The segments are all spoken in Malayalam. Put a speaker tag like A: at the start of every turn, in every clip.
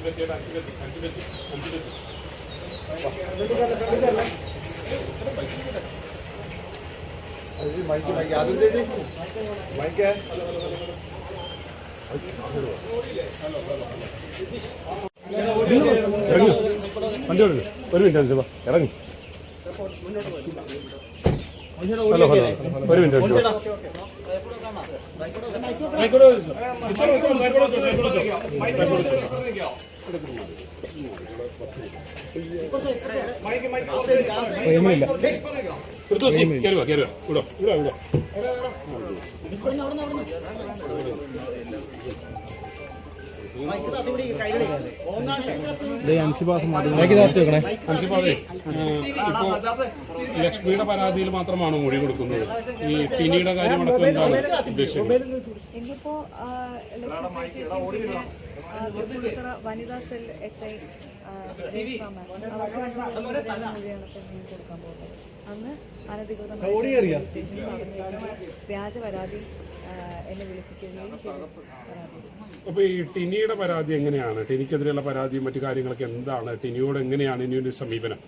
A: വണ്ടി ഒരു മിനിറ്റ് ഇറങ്ങി. ഹലോ ഹലോ ഒരു മിനിറ്റ് ലക്ഷ്മിയുടെ പരാതിയിൽ മാത്രമാണോ മൊഴി കൊടുക്കുന്നത്? ഈ ടിനിയുടെ കാര്യങ്ങളൊക്കെ എന്താണ് ഉദ്ദേശിക്കുന്നത്?
B: ഇന്നിപ്പോ വനിതാ സെൽ SI കൊടുക്കാൻ പോകുന്നത്. അന്ന് അനധികൃതമായി വ്യാജ പരാതി എന്നെ വിളിപ്പിക്കുകയും പരാതി.
A: അപ്പൊ ഈ ടിനിയുടെ പരാതി എങ്ങനെയാണ്? ടിനിക്കെതിരെയുള്ള പരാതിയും മറ്റു കാര്യങ്ങളൊക്കെ എന്താണ്? ടിനിയോട് എങ്ങനെയാണ് ഇനിയൊരു സമീപനം?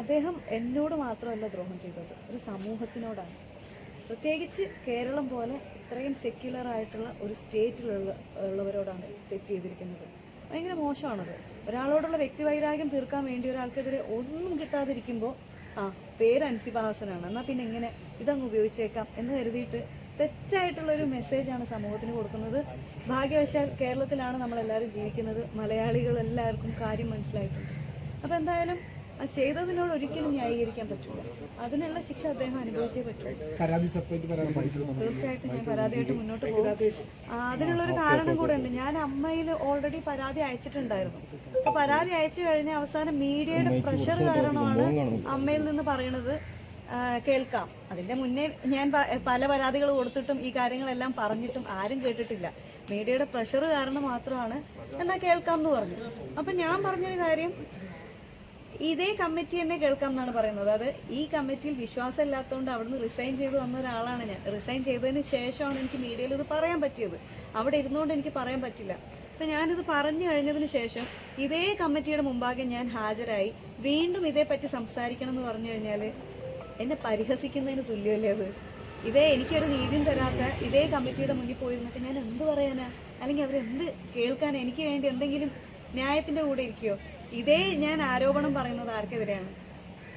B: അദ്ദേഹം എന്നോട് മാത്രമല്ല ദ്രോഹം ചെയ്തത്, ഒരു സമൂഹത്തിനോടാണ്. പ്രത്യേകിച്ച് കേരളം പോലെ ഇത്രയും സെക്യുലർ ആയിട്ടുള്ള ഒരു സ്റ്റേറ്റിലുള്ളവരോടാണ് തെറ്റ് ചെയ്തിരിക്കുന്നത്. ഭയങ്കര മോശമാണത്. ഒരാളോടുള്ള വ്യക്തിവൈരാഗ്യം തീർക്കാൻ വേണ്ടി ഒരാൾക്കെതിരെ ഒന്നും കിട്ടാതിരിക്കുമ്പോൾ പേര് അൻസിബ ഹാസനാണ്, എന്നാൽ പിന്നെ എങ്ങനെ ഇതങ്ങ് ഉപയോഗിച്ചേക്കാം എന്ന് കരുതിയിട്ട് തെറ്റായിട്ടുള്ളൊരു മെസ്സേജാണ് സമൂഹത്തിന് കൊടുക്കുന്നത്. ഭാഗ്യവശാൽ കേരളത്തിലാണ് നമ്മളെല്ലാവരും ജീവിക്കുന്നത്. മലയാളികൾ എല്ലാവർക്കും കാര്യം മനസ്സിലായിട്ടുണ്ട്. അപ്പോൾ എന്തായാലും ചെയ്തതിനോട് ഒരിക്കലും ന്യായീകരിക്കാൻ പറ്റില്ല. അതിനുള്ള ശിക്ഷ അദ്ദേഹം അനുഭവിച്ചേ പറ്റൂ. തീർച്ചയായിട്ടും ഞാൻ പരാതിയായിട്ട് മുന്നോട്ട് പോകും. അതിനുള്ളൊരു കാരണം കൂടെ ഉണ്ട്. ഞാൻ അമ്മയിൽ ഓൾറെഡി പരാതി അയച്ചിട്ടുണ്ടായിരുന്നു. അപ്പൊ പരാതി അയച്ചു കഴിഞ്ഞ അവസാനം മീഡിയയുടെ പ്രഷർ കാരണമാണ് അമ്മയിൽ നിന്ന് പറയണത് കേൾക്കാം. അതിന്റെ മുന്നേ ഞാൻ പല പരാതികൾ കൊടുത്തിട്ടും ഈ കാര്യങ്ങളെല്ലാം പറഞ്ഞിട്ടും ആരും കേട്ടിട്ടില്ല. മീഡിയയുടെ പ്രഷർ കാരണം മാത്രമാണ് എന്നാ കേൾക്കാം എന്ന് പറഞ്ഞു. അപ്പൊ ഞാൻ പറഞ്ഞൊരു കാര്യം, ഇതേ കമ്മിറ്റി തന്നെ കേൾക്കാം എന്നാണ് പറയുന്നത്. അത് ഈ കമ്മിറ്റിയിൽ വിശ്വാസം ഇല്ലാത്തതുകൊണ്ട് അവിടുന്ന് റിസൈൻ ചെയ്ത് വന്ന ഒരാളാണ് ഞാൻ. റിസൈൻ ചെയ്തതിന് ശേഷമാണ് എനിക്ക് മീഡിയയിൽ ഇത് പറയാൻ പറ്റിയത്. അവിടെ ഇരുന്നുകൊണ്ട് എനിക്ക് പറയാൻ പറ്റില്ല. അപ്പം ഞാനിത് പറഞ്ഞു കഴിഞ്ഞതിന് ശേഷം ഇതേ കമ്മിറ്റിയുടെ മുമ്പാകെ ഞാൻ ഹാജരായി വീണ്ടും ഇതേപ്പറ്റി സംസാരിക്കണം എന്ന് പറഞ്ഞു കഴിഞ്ഞാൽ എന്നെ പരിഹസിക്കുന്നതിന് തുല്യമല്ലേ അത്? എനിക്കൊരു നീതിയും തരാത്ത ഇതേ കമ്മിറ്റിയുടെ മുന്നിൽ പോയിരുന്നിട്ട് ഞാൻ എന്ത് പറയാനാ? അല്ലെങ്കിൽ അവരെന്ത് കേൾക്കാനാ? എനിക്ക് വേണ്ടി എന്തെങ്കിലും ന്യായത്തിന്റെ കൂടെ ഇരിക്കുമോ? ഞാൻ ആരോപണം പറയുന്നത് ആർക്കെതിരെയാണ്?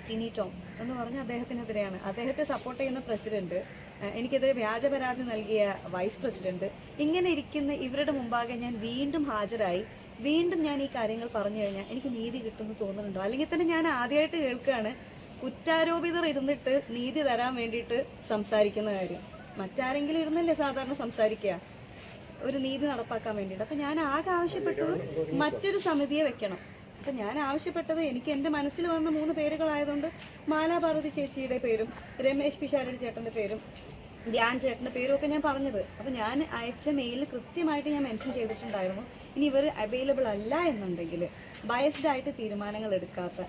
B: ടിനി ടോം എന്ന് പറഞ്ഞ അദ്ദേഹത്തിനെതിരെയാണ്. അദ്ദേഹത്തെ സപ്പോർട്ട് ചെയ്യുന്ന പ്രസിഡന്റ്, എനിക്കെതിരെ വ്യാജ പരാതി നൽകിയ വൈസ് പ്രസിഡന്റ്, ഇങ്ങനെ ഇരിക്കുന്ന ഇവരുടെ മുമ്പാകെ ഞാൻ വീണ്ടും ഹാജരായി വീണ്ടും ഞാൻ ഈ കാര്യങ്ങൾ പറഞ്ഞു കഴിഞ്ഞാൽ എനിക്ക് നീതി കിട്ടുമെന്ന് തോന്നുന്നുണ്ടോ? അല്ലെങ്കിൽ തന്നെ ഞാൻ ആദ്യമായിട്ട് കേൾക്കുകയാണ് കുറ്റാരോപിതർ ഇരുന്നിട്ട് നീതി തരാൻ വേണ്ടിയിട്ട് സംസാരിക്കുന്ന കാര്യം. മറ്റാരെങ്കിലും ഇരുന്നല്ലേ സാധാരണ സംസാരിക്കുക ഒരു നീതി നടപ്പാക്കാൻ വേണ്ടിയിട്ട്. അപ്പം ഞാൻ ആകെ ആവശ്യപ്പെട്ടത് മറ്റൊരു സമിതിയെ വെക്കണം. അപ്പം ഞാൻ ആവശ്യപ്പെട്ടത് എനിക്ക് എൻ്റെ മനസ്സിൽ വന്ന 3 പേരുകളായതുകൊണ്ട് മാലാപാർവതി ചേച്ചിയുടെ പേരും രമേശ് പിഷാരടി ചേട്ടൻ്റെ പേരും ധ്യാൻ ചേട്ടൻ്റെ പേരും ഒക്കെ ഞാൻ പറഞ്ഞത്. അപ്പം ഞാൻ അയച്ച മെയിലിൽ കൃത്യമായിട്ട് ഞാൻ മെൻഷൻ ചെയ്തിട്ടുണ്ടായിരുന്നു, ഇനി ഇവർ അവൈലബിൾ അല്ല എന്നുണ്ടെങ്കിൽ ബയസ്ഡ് ആയിട്ട് തീരുമാനങ്ങൾ എടുക്കാത്ത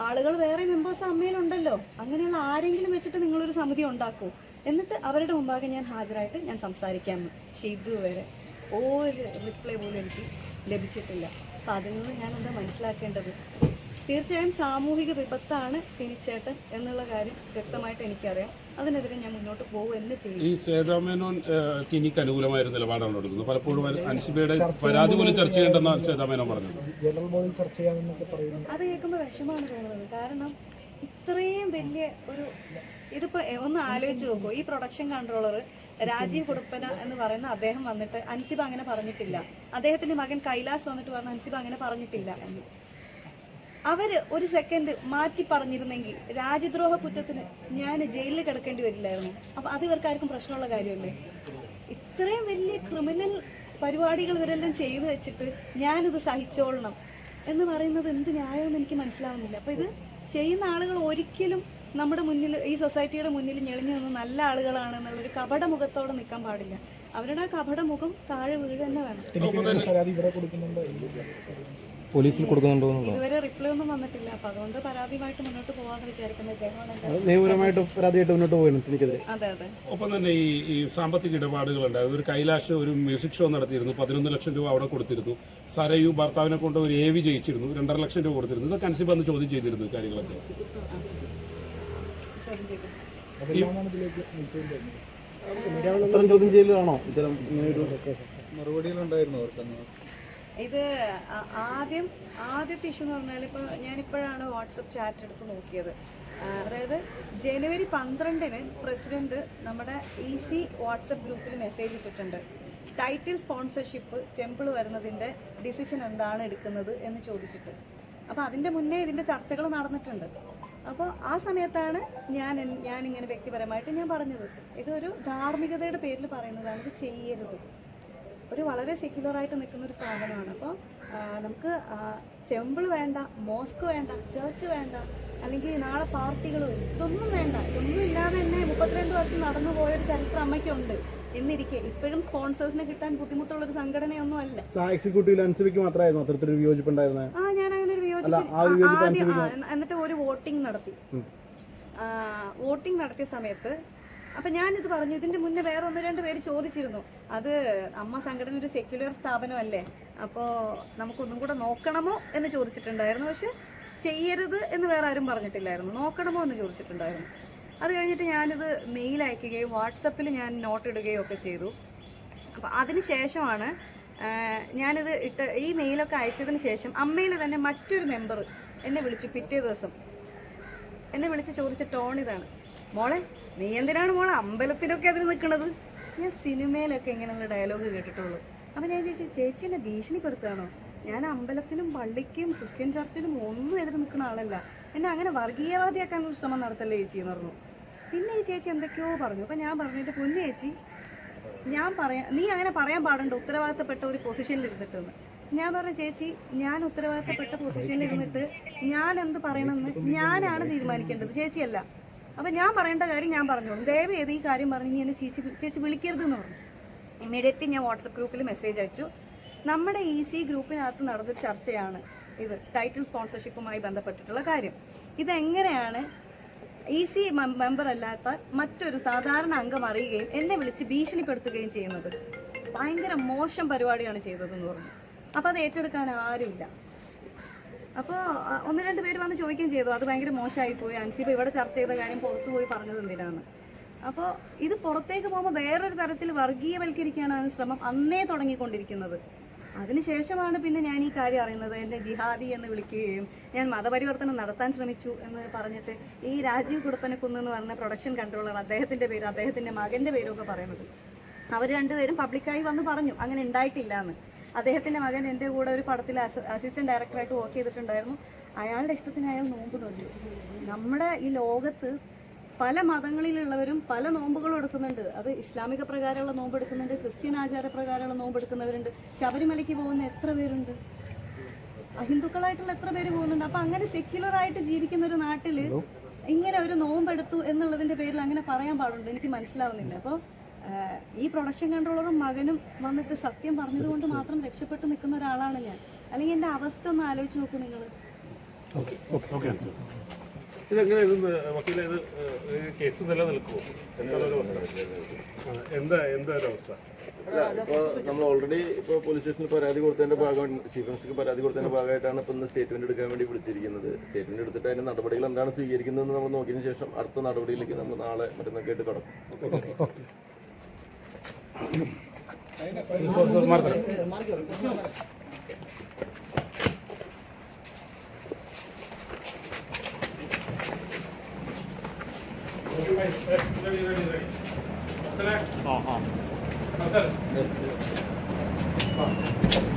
B: ആളുകൾ വേറെ മെമ്പേഴ്സ് അമ്മയിലുണ്ടല്ലോ, അങ്ങനെയുള്ള ആരെങ്കിലും വെച്ചിട്ട് നിങ്ങളൊരു സമിതി ഉണ്ടാക്കൂ, എന്നിട്ട് അവരുടെ മുമ്പാകെ ഞാൻ ഹാജരായിട്ട് ഞാൻ സംസാരിക്കാമെന്ന്. പക്ഷേ ഇതുവരെ ഒരു റിപ്ലൈ പോലും എനിക്ക് ലഭിച്ചിട്ടില്ല. അപ്പം അതിൽ നിന്ന് ഞാൻ എന്താ മനസ്സിലാക്കേണ്ടത്? തീർച്ചയായും സാമൂഹിക വിപത്താണ് ടിനിച്ചേട്ടൻ എന്നുള്ള കാര്യം വ്യക്തമായിട്ട് എനിക്കറിയാം. അതിനെതിരെ ഞാൻ മുന്നോട്ട് പോകുക ചെയ്യും.
A: ഈ ശ്വേതാമേനോൻ ടിനിക്ക് അനുകൂലമായ ഒരു നിലപാടാണ് എടുക്കുന്നത്. പലപ്പോഴും അൻസിബയുടെ പരാതി പോലും ചർച്ച ചെയ്യേണ്ടെന്നാണ് ശ്വേതാമേനോൻ പറഞ്ഞത്.
B: അത് കേൾക്കുമ്പോൾ വിഷമാണ് തോന്നുന്നത്. കാരണം ഇത്രയും വലിയ ഇതിപ്പോ ഒന്ന് ആലോചിച്ച് നോക്കൂ. ഈ പ്രൊഡക്ഷൻ കൺട്രോളർ രാജീവ് കുടുപ്പന എന്ന് പറയുന്ന അദ്ദേഹം വന്നിട്ട് അൻസിബ അങ്ങനെ പറഞ്ഞിട്ടില്ല, അദ്ദേഹത്തിന്റെ മകൻ കൈലാസ് വന്നിട്ട് പറഞ്ഞ അൻസിബ അങ്ങനെ പറഞ്ഞിട്ടില്ല എന്ന് അവര് ഒരു സെക്കൻഡ് മാറ്റി പറഞ്ഞിരുന്നെങ്കിൽ രാജ്യദ്രോഹ കുറ്റത്തിന് ഞാൻ ജയിലിൽ കിടക്കേണ്ടി വരില്ലായിരുന്നു. അപ്പൊ അത് ഇവർക്കാർക്കും പ്രശ്നമുള്ള കാര്യമല്ലേ? ഇത്രയും വലിയ ക്രിമിനൽ പരിപാടികൾ ഇവരെല്ലാം ചെയ്തു വെച്ചിട്ട് ഞാനിത് സഹിച്ചോളണം എന്ന് പറയുന്നത് എന്ത് ന്യായമെന്ന് എനിക്ക് മനസ്സിലാവുന്നില്ല. അപ്പൊ ഇത് ചെയ്യുന്ന ആളുകൾ ഒരിക്കലും നമ്മുടെ മുന്നിൽ, ഈ സൊസൈറ്റിയുടെ മുന്നിൽ ഞെളിഞ്ഞു നിന്ന് നല്ല ആളുകളാണ് എന്നുള്ളൊരു കപട മുഖത്തോടെ നിൽക്കാൻ പാടില്ല. അവരുടെ ആ കപട മുഖം താഴെ വീഴ് തന്നെ വേണം.
C: പോലീസിൽ കൊടുക്കുന്നുണ്ടോ എന്നുള്ളത്
B: ഇതുവരെ റിപ്ലൈ ഒന്നും വന്നിട്ടില്ല. അപ്പൊ അതുകൊണ്ട് പരാതിയുമായിട്ട് മുന്നോട്ട് പോകാന്ന് വിചാരിക്കുന്നത്. ഇദ്ദേഹമാണ് എൻ്റെ
D: നിയമപരമായിട്ട് പരാതിയായിട്ട് മുന്നോട്ട് പോയിരുന്നു എനിക്കെതിരെ.
B: അതെ അതെ.
A: ഒപ്പം തന്നെ ഈ സാമ്പത്തിക ഇടപാടുകളുണ്ടായത് ഒരു കൈലാഷ് ഒരു മ്യൂസിക് ഷോ നടത്തിയിരുന്നു, 11 ലക്ഷം രൂപ അവിടെ കൊടുത്തിരുന്നു. സരയു ഭർത്താവിനെ കൊണ്ട് ഒരു AV ജയിച്ചിരുന്നു, 2.5 ലക്ഷം രൂപ കൊടുത്തിരുന്നു. ഇതൊക്കെ അൻസിബ അന്ന് ചോദ്യം ചെയ്തിരുന്നു ഈ കാര്യങ്ങളൊക്കെ.
D: അത്തരം ചോദ്യം ചെയ്യലാണോ ഇത്തരം ഇങ്ങനെയൊരു മറുപടികളുണ്ടായിരുന്നു അവർക്ക്?
B: ഇത് ആദ്യത്തെ ഇഷ്യൂ എന്ന് പറഞ്ഞാൽ ഇപ്പോൾ ഞാനിപ്പോഴാണ് വാട്സപ്പ് ചാറ്റ് എടുത്ത് നോക്കിയത്. അതായത് ജനുവരി 12-ന് പ്രസിഡന്റ് നമ്മുടെ EC വാട്സപ്പ് ഗ്രൂപ്പിൽ മെസ്സേജ് ഇട്ടിട്ടുണ്ട്. ടൈറ്റിൽ സ്പോൺസർഷിപ്പ് ടെമ്പിൾ വരുന്നതിൻ്റെ ഡിസിഷൻ എന്താണ് എടുക്കുന്നത് എന്ന് ചോദിച്ചിട്ട്. അപ്പോൾ അതിൻ്റെ മുന്നേ ഇതിൻ്റെ ചർച്ചകൾ നടന്നിട്ടുണ്ട്. അപ്പോൾ ആ സമയത്താണ് ഞാനിങ്ങനെ വ്യക്തിപരമായിട്ട് ഞാൻ പറഞ്ഞത്, ഇതൊരു ധാർമ്മികതയുടെ പേരിൽ പറയുന്നതാണ്, ഇത് ചെയ്യരുത്. ഒരു വളരെ സെക്യുലറായിട്ട് നിൽക്കുന്ന ഒരു സ്ഥാപനമാണ്. അപ്പോൾ നമുക്ക് ടെമ്പിൾ വേണ്ട, മോസ്ക് വേണ്ട, ചർച്ച് വേണ്ട, അല്ലെങ്കിൽ നാളെ പാർട്ടികൾ വരും, ഇതൊന്നും വേണ്ട. ഇതൊന്നും ഇല്ലാതെ തന്നെ 32 വർഷം നടന്നു പോയൊരു ചരിത്രം അമ്മയ്ക്കുണ്ട് എന്നിരിക്കെ ഇപ്പോഴും സ്പോൺസേഴ്സിനെ കിട്ടാൻ ബുദ്ധിമുട്ടുള്ളൊരു സംഘടനയൊന്നും അല്ല.
D: എക്സിക്യൂട്ടീവിൽ അൻസിബയ്ക്ക് മാത്രമായിരുന്നു അത്തരത്തിലൊരു വിയോജിപ്പുണ്ടായിരുന്നത്?
B: ഞാൻ അങ്ങനെ ഒരു എന്നിട്ട് ഒരു വോട്ടിംഗ് നടത്തി. വോട്ടിംഗ് നടത്തിയ സമയത്ത് അപ്പം ഞാനിത് പറഞ്ഞു. ഇതിൻ്റെ മുന്നേ വേറെ 1-2 പേര് ചോദിച്ചിരുന്നു, അത് അമ്മ സംഘടന ഒരു സെക്യുലർ സ്ഥാപനമല്ലേ, അപ്പോൾ നമുക്കൊന്നും കൂടെ നോക്കണമോ എന്ന് ചോദിച്ചിട്ടുണ്ടായിരുന്നു. പക്ഷെ ചെയ്യരുത് എന്ന് വേറെ ആരും പറഞ്ഞിട്ടില്ലായിരുന്നു, നോക്കണമോ എന്ന് ചോദിച്ചിട്ടുണ്ടായിരുന്നു. അത് കഴിഞ്ഞിട്ട് ഞാനിത് മെയിൽ അയക്കുകയും വാട്സപ്പിൽ ഞാൻ നോട്ട് ഇടുകയും ഒക്കെ ചെയ്തു. അപ്പോൾ അതിന് ശേഷമാണ് ഞാനിത് ഈ മെയിലൊക്കെ അയച്ചതിന് ശേഷം അമ്മയിൽ തന്നെ മറ്റൊരു മെമ്പർ എന്നെ വിളിച്ചു. പിറ്റേ ദിവസം എന്നെ വിളിച്ച് ചോദിച്ച ടോൺ ഇതാണ്, മോളെ നീ എന്തിനാണ് മോളെ അമ്പലത്തിലൊക്കെ അതിൽ നിൽക്കുന്നത്? ഞാൻ സിനിമയിലൊക്കെ ഇങ്ങനെയുള്ള ഡയലോഗ് കേട്ടിട്ടുള്ളൂ. അപ്പം ഞാൻ ചേച്ചി എന്നെ ഭീഷണിപ്പെടുത്തുകയാണോ? ഞാൻ അമ്പലത്തിലും പള്ളിക്കും ക്രിസ്ത്യൻ ചർച്ചിലും ഒന്നും എതിര് നിൽക്കുന്ന ആളല്ല, എന്നെ അങ്ങനെ വർഗീയവാദിയാക്കാനുള്ള ശ്രമം നടത്തല്ലേ ചേച്ചി എന്ന് പറഞ്ഞു. പിന്നെ ഈ ചേച്ചി എന്തൊക്കെയോ പറഞ്ഞു. അപ്പം ഞാൻ പറഞ്ഞു, എൻ്റെ പൊന്നു ചേച്ചി, നീ അങ്ങനെ പറയാൻ പാടുണ്ടോ ഉത്തരവാദിത്തപ്പെട്ട ഒരു പൊസിഷനിൽ ഇരുന്നിട്ടെന്ന്. ഞാൻ പറഞ്ഞു, ചേച്ചി ഞാൻ ഉത്തരവാദിത്തപ്പെട്ട പൊസിഷനിൽ ഇരുന്നിട്ട് ഞാൻ എന്ത് പറയണമെന്ന് ഞാനാണ് തീരുമാനിക്കേണ്ടത്, ചേച്ചിയല്ല. അപ്പം ഞാൻ പറയേണ്ട കാര്യം ഞാൻ പറഞ്ഞോളൂ, ദയവ് ചെയ്ത് ഈ കാര്യം പറഞ്ഞ് എന്നെ ചേച്ചി വിളിക്കരുതെന്ന് പറഞ്ഞു. ഇമ്മീഡിയറ്റ്ലി ഞാൻ വാട്സപ്പ് ഗ്രൂപ്പിൽ മെസ്സേജ് അയച്ചു. നമ്മുടെ EC ഗ്രൂപ്പിനകത്ത് നടന്നൊരു ചർച്ചയാണ് ഇത്, ടൈറ്റിൽ സ്പോൺസർഷിപ്പുമായി ബന്ധപ്പെട്ടിട്ടുള്ള കാര്യം. ഇതെങ്ങനെയാണ് EC മെമ്പർ അല്ലാത്ത മറ്റൊരു സാധാരണ അംഗം അറിയുകയും എന്നെ വിളിച്ച് ഭീഷണിപ്പെടുത്തുകയും ചെയ്യുന്നത്? ഭയങ്കര മോശം പരിപാടിയാണ് ചെയ്തതെന്ന് പറഞ്ഞു. അപ്പോൾ അത് ഏറ്റെടുക്കാൻ ആരുമില്ല. അപ്പോൾ 1-2 പേര് വന്ന് ചോദിക്കുകയും ചെയ്തു, അത് ഭയങ്കര മോശമായിപ്പോയി, അൻസിബ ഇവിടെ ചർച്ച ചെയ്ത കാര്യം പുറത്തു പോയി പറഞ്ഞത് എന്തിനാണ്. അപ്പോൾ ഇത് പുറത്തേക്ക് പോകുമ്പോൾ വേറൊരു തരത്തിൽ വർഗീയവൽക്കരിക്കാനാണ് ശ്രമം അന്നേ തുടങ്ങിക്കൊണ്ടിരിക്കുന്നത്. അതിനുശേഷമാണ് പിന്നെ ഞാൻ ഈ കാര്യം അറിയുന്നത്. എന്നെ ജിഹാദി എന്ന് വിളിക്കുകയും ഞാൻ മതപരിവർത്തനം നടത്താൻ ശ്രമിച്ചു എന്ന് പറഞ്ഞിട്ട് ഈ രാജീവ് കുടപ്പനക്കുന്ന് എന്ന് പറഞ്ഞ പ്രൊഡക്ഷൻ കൺട്രോളർ, അദ്ദേഹത്തിൻ്റെ പേര്, അദ്ദേഹത്തിൻ്റെ മകൻ്റെ പേരൊക്കെ പറയുന്നത്, അവർ 2 പേരും പബ്ലിക്കായി വന്ന് പറഞ്ഞു അങ്ങനെ ഉണ്ടായിട്ടില്ല എന്ന്. അദ്ദേഹത്തിൻ്റെ മകൻ എൻ്റെ കൂടെ ഒരു പടത്തിൽ അസിസ്റ്റന്റ് ഡയറക്ടറായിട്ട് വർക്ക് ചെയ്തിട്ടുണ്ടായിരുന്നു. അയാളുടെ ഇഷ്ടത്തിന് അയാൾ നോമ്പ് നോക്കി. നമ്മുടെ ഈ ലോകത്ത് പല മതങ്ങളിലുള്ളവരും പല നോമ്പുകളും എടുക്കുന്നുണ്ട്. അത് ഇസ്ലാമിക പ്രകാരമുള്ള നോമ്പ് എടുക്കുന്നുണ്ട്, ക്രിസ്ത്യൻ ആചാരപ്രകാരമുള്ള നോമ്പ് എടുക്കുന്നവരുണ്ട്. ശബരിമലയ്ക്ക് പോകുന്ന എത്ര പേരുണ്ട്, അഹിന്ദുക്കളായിട്ടുള്ള എത്ര പേര് പോകുന്നുണ്ട്. അപ്പം അങ്ങനെ സെക്യുലറായിട്ട് ജീവിക്കുന്ന ഒരു നാട്ടിൽ ഇങ്ങനെ ഒരു നോമ്പെടുത്തു എന്നുള്ളതിൻ്റെ പേരിൽ അങ്ങനെ പറയാൻ പാടുണ്ട്, എനിക്ക് മനസ്സിലാവുന്നില്ല. അപ്പോൾ ഈ പ്രൊഡക്ഷൻ കൺട്രോളറും മകനും വന്നിട്ട് സത്യം പറഞ്ഞതുകൊണ്ട് മാത്രം രക്ഷപ്പെട്ട് നിൽക്കുന്ന ഒരാളാണ് ഞാൻ. അല്ലെങ്കിൽ എൻ്റെ അവസ്ഥ ഒന്ന് ആലോചിച്ച് നോക്കൂ നിങ്ങൾ.
A: ഇതെങ്ങനെ വക്കീലെ, ഇത് കേസ് നിലനിൽക്കുമോ? എന്താ ഒരു അവസ്ഥ?
C: ഇപ്പോൾ നമ്മൾ ഓൾറെഡി ഇപ്പോൾ പോലീസ് സ്റ്റേഷനിൽ പരാതി കൊടുത്തതിൻ്റെ ഭാഗമാണ്, ചീഫ് മിനിസ്റ്റർക്ക് പരാതി കൊടുത്തതിൻ്റെ ഭാഗമായിട്ടാണ് ഇപ്പോൾ ഇന്ന് സ്റ്റേറ്റ്മെന്റ് എടുക്കാൻ വേണ്ടി വിളിച്ചിരിക്കുന്നത്. സ്റ്റേറ്റ്മെന്റ് എടുത്തിട്ട് അതിൻ്റെ നടപടികൾ എന്താണ് സ്വീകരിക്കുന്നതെന്ന് നമ്മൾ നോക്കിയതിന് ശേഷം അടുത്ത നടപടിയിലേക്ക് നമ്മൾ നാളെ മറ്റന്നൊക്കെ ആയിട്ട് കടക്കും.
A: Ready.